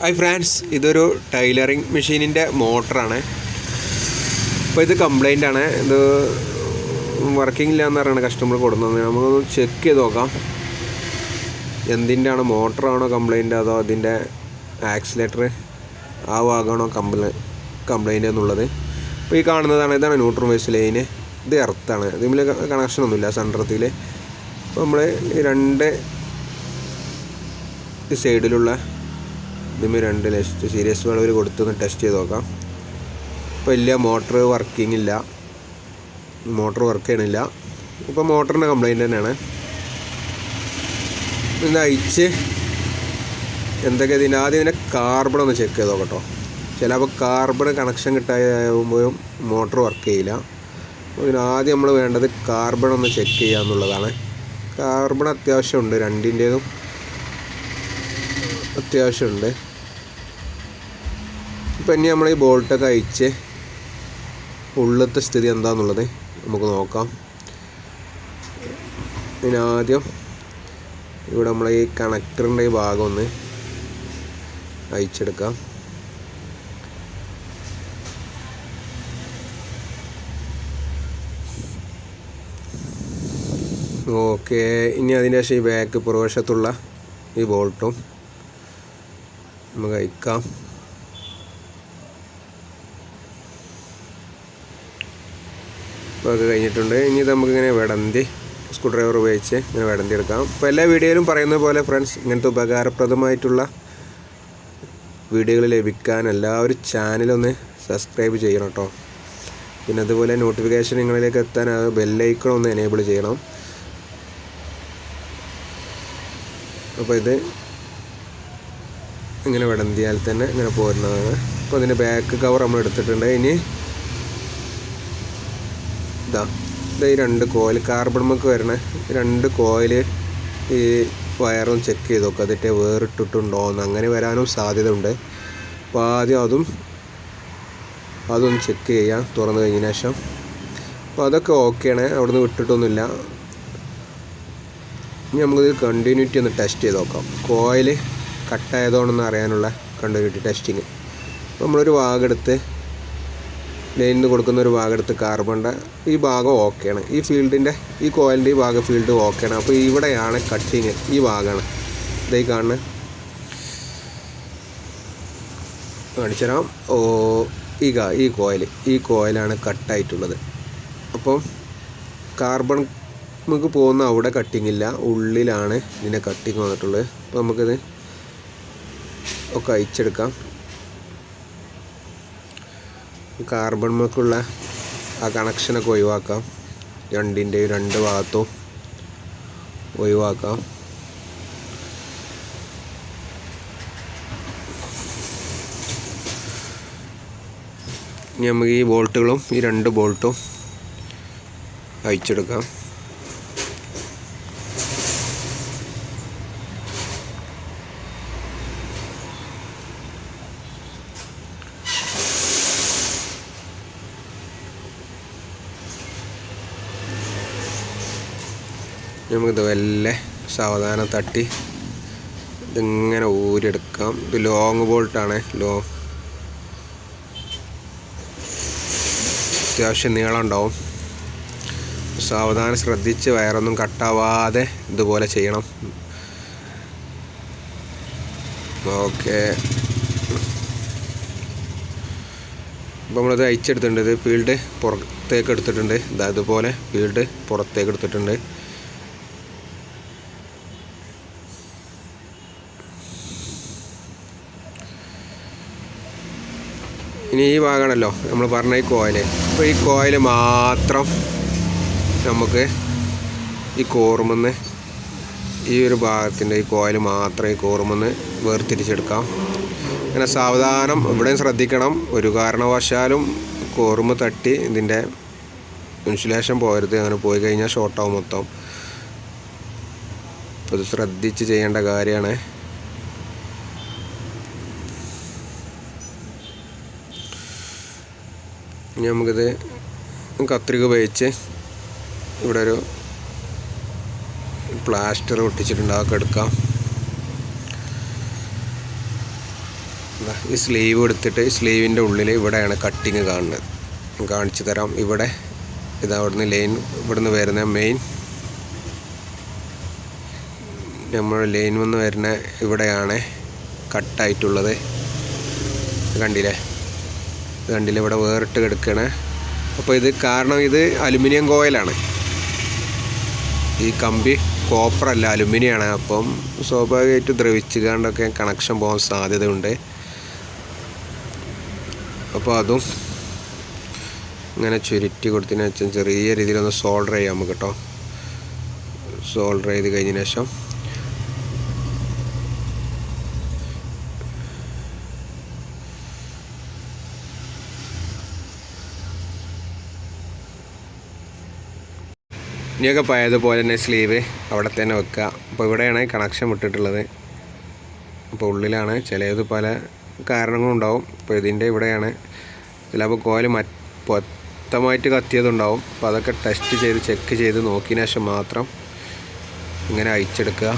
Hi France, ഇതൊരു tailoring മെഷീനിൻ്റെ മോട്ടറാണ്. അപ്പോൾ ഇത് കംപ്ലൈൻ്റ് ആണ്. ഇത് വർക്കിംഗ് ഇല്ല എന്ന് പറയുന്നത് കസ്റ്റമർ കൊടുക്കുന്നത്. നമുക്കൊന്ന് ചെക്ക് ചെയ്ത് നോക്കാം. എന്തിൻ്റെ ആണ്, മോട്ടറാണോ കംപ്ലൈൻറ്റ് അതോ അതിൻ്റെ ആക്സിലേറ്റർ ആ ഭാഗമാണോ കംപ്ലൈൻറ്റ് എന്നുള്ളത്. അപ്പോൾ ഈ കാണുന്നതാണ്, ഇതാണ് ന്യൂട്രൽ വേസ് ലൈന്. ഇത് എർത്താണ്, ഇതിൽ കണക്ഷനൊന്നുമില്ല സെൻട്രത്തിൽ. അപ്പോൾ നമ്മൾ രണ്ട് സൈഡിലുള്ള ഇതിന് രണ്ട് സീരിയസ് വളവിൽ കൊടുത്തൊന്ന് ടെസ്റ്റ് ചെയ്ത് നോക്കാം. ഇപ്പോൾ ഇല്ല, മോട്ടർ വർക്കിംഗ് ഇല്ല, മോട്ടർ വർക്ക് ചെയ്യണില്ല. ഇപ്പോൾ മോട്ടറിൻ്റെ കംപ്ലൈൻറ്റ് തന്നെയാണ്. ഇത് അയച്ച് എന്തൊക്കെ ഇതിൻ്റെ ആദ്യം ഇതിൻ്റെ കാർബൺ ഒന്ന് ചെക്ക് ചെയ്ത് നോക്കട്ടോ. ചിലപ്പോൾ കാർബൺ കണക്ഷൻ കിട്ടാകുമ്പോഴും മോട്ടർ വർക്ക് ചെയ്യില്ല. അപ്പോൾ ആദ്യം നമ്മൾ വേണ്ടത് കാർബൺ ഒന്ന് ചെക്ക് ചെയ്യുക എന്നുള്ളതാണ്. കാർബൺ അത്യാവശ്യമുണ്ട്, രണ്ടിൻ്റേതും അത്യാവശ്യമുണ്ട്. ഇപ്പം ഇനി നമ്മൾ ഈ ബോൾട്ടൊക്കെ അയച്ച് ഉള്ളത്തെ സ്ഥിതി എന്താണെന്നുള്ളത് നമുക്ക് നോക്കാം. ആദ്യം ഇവിടെ നമ്മൾ ഈ കണക്ടറിൻ്റെ ഈ ഭാഗം ഒന്ന് അയച്ചെടുക്കാം. ഓക്കെ, ഇനി അതിൻ്റെ ശേഷം ഈ ബാക്ക് പുറവശത്തുള്ള ഈ ബോൾട്ടും നമുക്ക് അയക്കാം. ഇപ്പോൾ അത് കഴിഞ്ഞിട്ടുണ്ട്. ഇനി നമുക്കിങ്ങനെ വെടന്തി സ്ക്രൂ ഡ്രൈവർ ഉപയോഗിച്ച് ഇങ്ങനെ വെടന്തി എടുക്കാം. ഇപ്പോൾ എല്ലാ വീഡിയോയിലും പറയുന്ന പോലെ ഫ്രണ്ട്സ്, ഇങ്ങനത്തെ ഉപകാരപ്രദമായിട്ടുള്ള വീഡിയോകൾ ലഭിക്കാൻ എല്ലാവരും ചാനലൊന്ന് സബ്സ്ക്രൈബ് ചെയ്യണം കേട്ടോ. പിന്നെ അതുപോലെ നോട്ടിഫിക്കേഷൻ നിങ്ങളിലേക്ക് എത്താൻ ആ ബെല്ലൈക്കൺ ഒന്ന് എനേബിൾ ചെയ്യണം. അപ്പോൾ ഇത് ഇങ്ങനെ വെടന്തിയാൽ തന്നെ ഇങ്ങനെ പോരുന്നതാണ്. അപ്പോൾ അതിൻ്റെ ബാക്ക് കവർ നമ്മൾ എടുത്തിട്ടുണ്ട്. ഇനി ഇതാ ഈ രണ്ട് കോയിൽ കാർബൺമൊക്കെ വരണ രണ്ട് കോയിൽ ഈ വയറൊന്ന് ചെക്ക് ചെയ്ത് നോക്കുക. അതിട്ട് വേറിട്ടിട്ടുണ്ടോയെന്ന്, അങ്ങനെ വരാനും സാധ്യത ഉണ്ട്. അപ്പോൾ ആദ്യം അതൊന്ന് ചെക്ക് ചെയ്യാം തുറന്നു കഴിഞ്ഞതിന് ശേഷം. അപ്പോൾ അതൊക്കെ ഓക്കെയാണ്, അവിടെ നിന്ന് വിട്ടിട്ടൊന്നുമില്ല. ഇനി നമുക്കിത് കണ്ടിന്യൂറ്റി ഒന്ന് ടെസ്റ്റ് ചെയ്ത് നോക്കാം. കോയിൽ കട്ടായതോണെന്ന് അറിയാനുള്ള കണ്ടിന്യൂറ്റി ടെസ്റ്റിങ്. അപ്പോൾ നമ്മളൊരു ഭാഗമെടുത്ത് ലൈനിൽ നിന്ന് കൊടുക്കുന്ന ഒരു ഭാഗമെടുത്ത് കാർബണിൻ്റെ ഈ ഭാഗം ഓക്കെയാണ്, ഈ ഫീൽഡിൻ്റെ ഈ കോയിലിൻ്റെ ഈ ഭാഗം ഫീൽഡ് ഓക്കെയാണ്. അപ്പോൾ ഇവിടെയാണ് കട്ടിങ്, ഈ ഭാഗമാണ് ഇതേ കാണുന്നത്. കാണിച്ചുതരാം. ഈ കോയിലാണ് കട്ടായിട്ടുള്ളത്. അപ്പം കാർബൺ നമുക്ക് പോകുന്ന അവിടെ കട്ടിങ് ഇല്ല, ഉള്ളിലാണ് ഇതിൻ്റെ കട്ടിങ് വന്നിട്ടുള്ളത്. അപ്പോൾ നമുക്കിത് ഒക്കെ അയച്ചെടുക്കാം. കാർബൺമൊക്കെയുള്ള ആ കണക്ഷനൊക്കെ ഒഴിവാക്കാം, രണ്ടിൻ്റെയും രണ്ട് ഭാഗത്തും ഒഴിവാക്കാം. ഇനി നമുക്ക് ഈ ബോൾട്ടുകളും ഈ രണ്ട് ബോൾട്ടും അയച്ചെടുക്കാം. നമുക്കിത് വല്ല സാവധാനം തട്ടി ഇതിങ്ങനെ ഊരിയെടുക്കാം. ഇത് ലോങ് ബോൾട്ടാണ്, അത്യാവശ്യം നീളം ഉണ്ടാവും. സാവധാനം ശ്രദ്ധിച്ച് വയറൊന്നും കട്ടാവാതെ ഇതുപോലെ ചെയ്യണം. ഓക്കെ, അപ്പോൾ നമ്മളിത് അയച്ചെടുത്തിട്ടുണ്ട്. ഇത് ഫീൽഡ് പുറത്തേക്ക് എടുത്തിട്ടുണ്ട്. ഇതുപോലെ ഫീൽഡ് പുറത്തേക്ക് എടുത്തിട്ടുണ്ട്. ഇനി ഈ ഭാഗമാണല്ലോ നമ്മൾ പറഞ്ഞ ഈ കോയിൽ. അപ്പോൾ ഈ കോയിൽ മാത്രം നമുക്ക് ഈ കോറുമെന്ന് ഈ ഒരു ഭാഗത്തിൻ്റെ ഈ കോയിൽ മാത്രം ഈ കോറുമെന്ന് വേർതിരിച്ചെടുക്കാം. അങ്ങനെ സാവധാനം ഇവിടെയും ശ്രദ്ധിക്കണം, ഒരു കാരണവശാലും കോറുമ തട്ടി ഇതിൻ്റെ ഇൻസുലേഷൻ പോകരുത്. അങ്ങനെ പോയി കഴിഞ്ഞാൽ ഷോർട്ടാവും മൊത്തം. അപ്പോൾ ഇത് ശ്രദ്ധിച്ച് ചെയ്യേണ്ട കാര്യമാണ്. നമുക്കിത് കത്രിക ഉപയോഗിച്ച് ഇവിടെ ഒരു പ്ലാസ്റ്റർ ഒട്ടിച്ചിട്ടുണ്ട്, അതൊക്കെ എടുക്കാം. ഈ സ്ലീവ് എടുത്തിട്ട് സ്ലീവിൻ്റെ ഉള്ളിൽ ഇവിടെയാണ് കട്ടിങ് കാണുന്നത്. കാണിച്ചു തരാം. ഇവിടെ ഇതവിടുന്ന് ലൈൻ ഇവിടുന്ന് വരുന്ന മെയിൻ നമ്മൾ ലൈൻ വന്ന് വരുന്ന ഇവിടെയാണ് കട്ടായിട്ടുള്ളത്. കണ്ടില്ലേ, ഇവിടെ വേറിട്ട് കിടക്കണേ. അപ്പോൾ ഇത് കാരണം ഇത് അലുമിനിയം കോയിലാണ്, ഈ കമ്പി കോപ്പറല്ല അലുമിനിയമാണ്. അപ്പം സ്വാഭാവികമായിട്ട് ദ്രവിച്ച് കണ്ടൊക്കെ കണക്ഷൻ പോകാൻ സാധ്യതയുണ്ട്. അപ്പോൾ അതും ഇങ്ങനെ ചുരുട്ടി കൊടുത്തതിന് വെച്ചാൽ ചെറിയ രീതിയിലൊന്ന് സോൾഡർ ചെയ്യാം നമുക്ക് കേട്ടോ. സോൾഡർ ചെയ്ത് കഴിഞ്ഞതിന് ശേഷം ഇനിയൊക്കെ പഴയതുപോലെ തന്നെ സ്ലീവ് അവിടെ തന്നെ വെക്കുക. അപ്പോൾ ഇവിടെയാണ് കണക്ഷൻ വിട്ടിട്ടുള്ളത്. അപ്പോൾ ഉള്ളിലാണ്, ചിലത് പല കാരണങ്ങളുണ്ടാവും. അപ്പോൾ ഇതിൻ്റെ ഇവിടെയാണ്. ചിലപ്പോൾ കോല് മൊത്തമായിട്ട് കത്തിയതുണ്ടാവും. അപ്പോൾ അതൊക്കെ ടെസ്റ്റ് ചെയ്ത് ചെക്ക് ചെയ്ത് നോക്കിയതിന് ശേഷം മാത്രം ഇങ്ങനെ അയച്ചെടുക്കുക.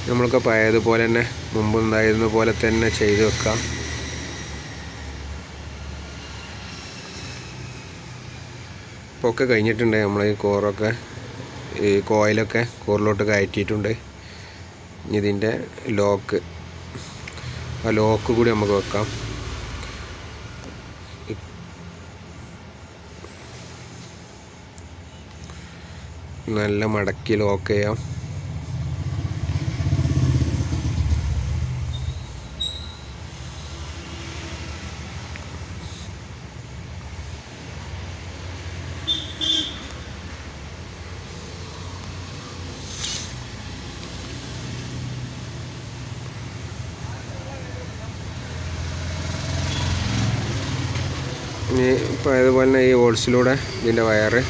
നമ്മൾക്ക് പഴയതുപോലെ തന്നെ മുമ്പ് ഉണ്ടായിരുന്ന പോലെ തന്നെ ചെയ്ത് വെക്കാം. ഇപ്പോൾ ഒക്കെ കഴിഞ്ഞിട്ടുണ്ട്. നമ്മൾ ഈ കോറൊക്കെ ഈ കോയിലൊക്കെ കോറിലോട്ട് കയറ്റിയിട്ടുണ്ട്. ഇനി ഇതിൻ്റെ ലോക്ക്, ആ ലോക്ക് കൂടി നമുക്ക് വെക്കാം. നല്ല മടക്കി ലോക്ക് ചെയ്യാം. ഇനി ഇപ്പോൾ അതുപോലെ തന്നെ ഈ ഹോൾസിലൂടെ ഇതിൻ്റെ വയറ്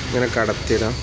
ഇങ്ങനെ കടത്തിയിടാം.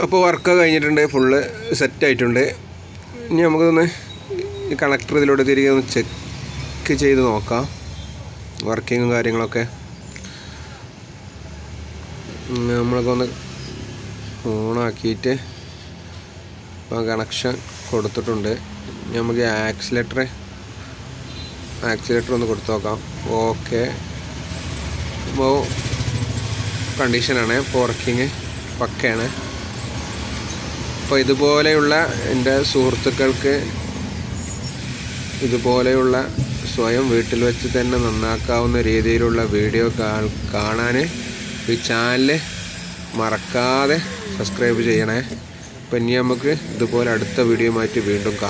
അപ്പോൾ വർക്ക് കഴിഞ്ഞിട്ടുണ്ട്, ഫുള്ള് സെറ്റായിട്ടുണ്ട്. ഇനി നമുക്കൊന്ന് ഈ കണക്ടർ ഇതിലൂടെ തിരികെ ഒന്ന് ചെക്ക് ചെയ്ത് നോക്കാം, വർക്കിങ്ങും കാര്യങ്ങളൊക്കെ. നമ്മളൊക്കെ ഒന്ന് ഓണാക്കിയിട്ട് ഇപ്പോൾ കണക്ഷൻ കൊടുത്തിട്ടുണ്ട്. നമുക്ക് ആക്സിലേറ്റർ ഒന്ന് കൊടുത്തു നോക്കാം. ഓക്കെ, ഇപ്പോൾ കണ്ടീഷനാണ്, ഇപ്പോൾ വർക്കിങ് പക്കയാണ്. അപ്പോൾ ഇതുപോലെയുള്ള എൻ്റെ സുഹൃത്തുക്കൾക്ക് ഇതുപോലെയുള്ള സ്വയം വീട്ടിൽ വെച്ച് തന്നെ നന്നാക്കാവുന്ന രീതിയിലുള്ള വീഡിയോ കാണാൻ ഈ ചാനൽ മറക്കാതെ സബ്സ്ക്രൈബ് ചെയ്യണേ. അപ്പം ഇനി നമുക്ക് ഇതുപോലെ അടുത്ത വീഡിയോ ആയിട്ട് വീണ്ടും കാണാം.